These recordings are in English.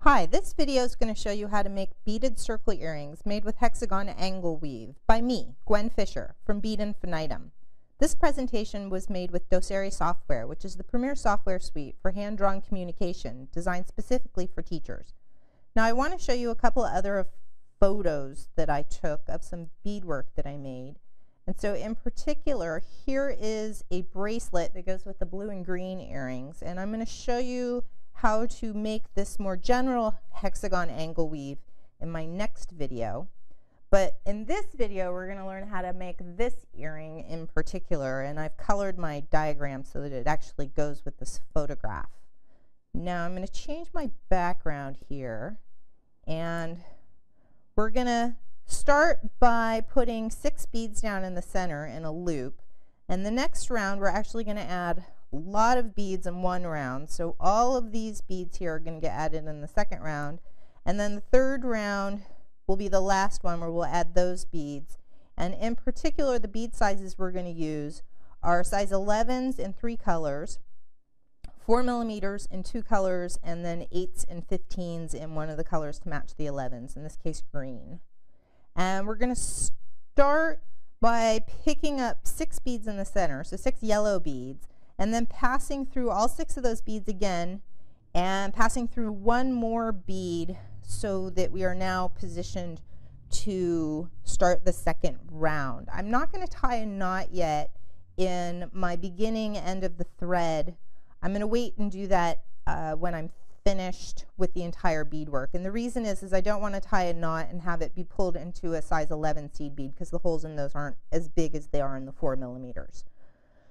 Hi, this video is going to show you how to make beaded circle earrings made with Hexagon Weave by me, Gwen Fisher, from Bead Infinitum. This presentation was made with Docerivia software, which is the premier software suite for hand-drawn communication designed specifically for teachers. Now I want to show you a couple of other photos that I took of some beadwork that I made. And so in particular, here is a bracelet that goes with the blue and green earrings, and I'm going to show you how to make this more general hexagon angle weave in my next video. But in this video, we're going to learn how to make this earring in particular, and I've colored my diagram so that it actually goes with this photograph. Now I'm going to change my background here, and we're going to start by putting 6 beads down in the center in a loop, and the next round we're actually going to add a lot of beads in one round. So all of these beads here are going to get added in the second round, and then the third round will be the last one where we'll add those beads. And in particular, the bead sizes we're going to use are size 11s in 3 colors, 4 millimeters in 2 colors, and then 8s and 15s in one of the colors to match the 11s, in this case green. And we're going to start by picking up 6 beads in the center, so 6 yellow beads, and then passing through all 6 of those beads again and passing through one more bead so that we are now positioned to start the second round. I'm not going to tie a knot yet in my beginning end of the thread. I'm going to wait and do that when I'm finished with the entire beadwork. And the reason is I don't want to tie a knot and have it be pulled into a size 11 seed bead because the holes in those aren't as big as they are in the 4 millimeters.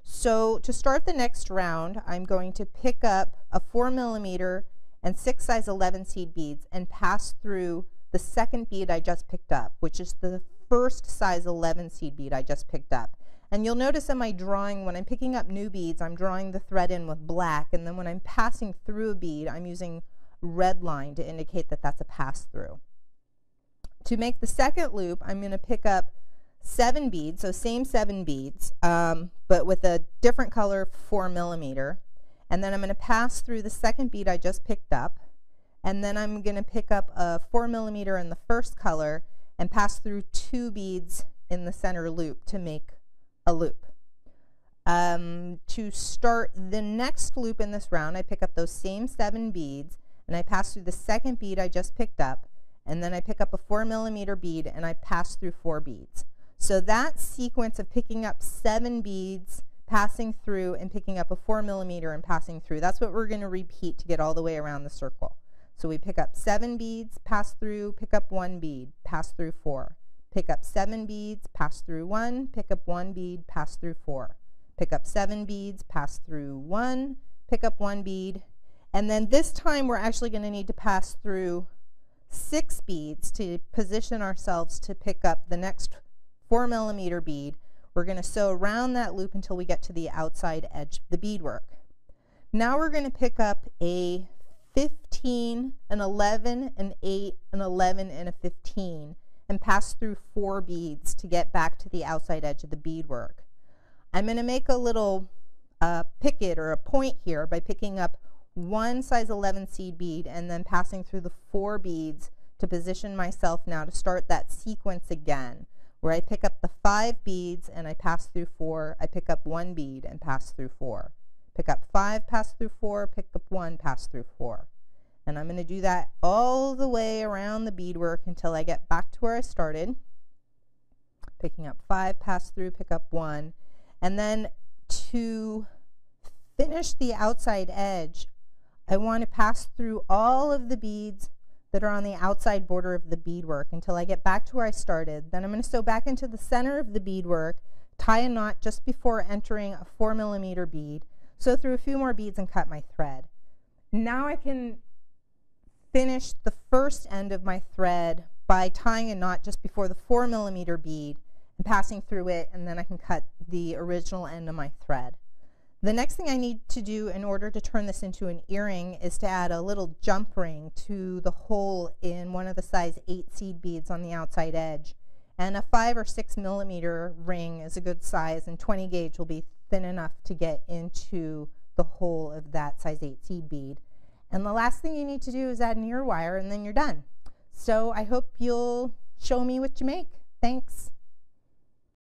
So to start the next round, I'm going to pick up a 4 millimeter and 6 size 11 seed beads and pass through the second bead I just picked up, which is the first size 11 seed bead I just picked up. And you'll notice in my drawing, when I'm picking up new beads, I'm drawing the thread in with black, and then when I'm passing through a bead, I'm using red line to indicate that that's a pass through. To make the second loop, I'm going to pick up 7 beads, so same 7 beads, but with a different color 4 millimeter. And then I'm going to pass through the second bead I just picked up, and then I'm going to pick up a 4 millimeter in the first color and pass through 2 beads in the center loop to make a loop. To start the next loop in this round, I pick up those same 7 beads and I pass through the second bead I just picked up, and then I pick up a 4 millimeter bead and I pass through 4 beads. So that sequence of picking up 7 beads, passing through, and picking up a 4 millimeter and passing through, that's what we're going to repeat to get all the way around the circle. So we pick up 7 beads, pass through, pick up 1 bead, pass through 4. Pick up 7 beads, pass through 1, pick up 1 bead, pass through 4. Pick up 7 beads, pass through 1, pick up 1 bead, and then this time we're actually going to need to pass through 6 beads to position ourselves to pick up the next 4 millimeter bead. We're going to sew around that loop until we get to the outside edge of the beadwork. Now we're going to pick up a 15, an 11, an 8, an 11, and a 15 and pass through 4 beads to get back to the outside edge of the beadwork. I'm going to make a little picket or a point here by picking up 1 size 11 seed bead and then passing through the 4 beads to position myself now to start that sequence again, where I pick up the 5 beads and I pass through 4, I pick up 1 bead and pass through 4. Pick up 5, pass through 4, pick up 1, pass through 4. And I'm going to do that all the way around the beadwork until I get back to where I started. Picking up 5, pass through, pick up 1. And then to finish the outside edge, I want to pass through all of the beads that are on the outside border of the beadwork until I get back to where I started. Then I'm going to sew back into the center of the beadwork, tie a knot just before entering a 4 millimeter bead, sew through a few more beads and cut my thread. Now I can finish the first end of my thread by tying a knot just before the 4 millimeter bead and passing through it, and then I can cut the original end of my thread. The next thing I need to do in order to turn this into an earring is to add a little jump ring to the hole in one of the size 8 seed beads on the outside edge. And a 5 or 6 millimeter ring is a good size, and 20 gauge will be thin enough to get into the hole of that size 8 seed bead. And the last thing you need to do is add an ear wire, and then you're done. So I hope you'll show me what you make. Thanks.